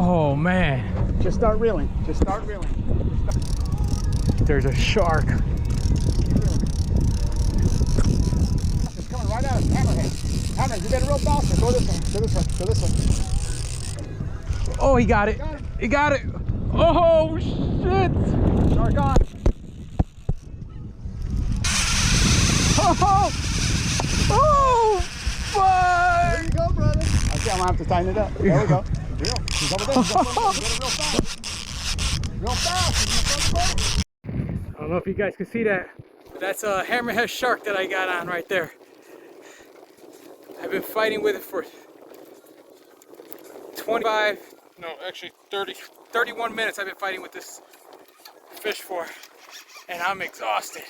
Oh man. Just start reeling. Just start reeling. There's a shark. It's coming right at us. Hammerhead. Hammerhead, you better reel faster. Go this way. Go this way. Go this way. Oh, he got it. He got it. Oh shit. Shark on. Oh, oh, fuck. There you go, brother. Okay, I'm gonna have to tighten it up. There we go. Reel. He's over there. He's over there. You better reel fast. Real fast. I don't know if you guys can see that, but that's a hammerhead shark that I got on right there. I've been fighting with it for 31 minutes I've been fighting with this fish for, and I'm exhausted.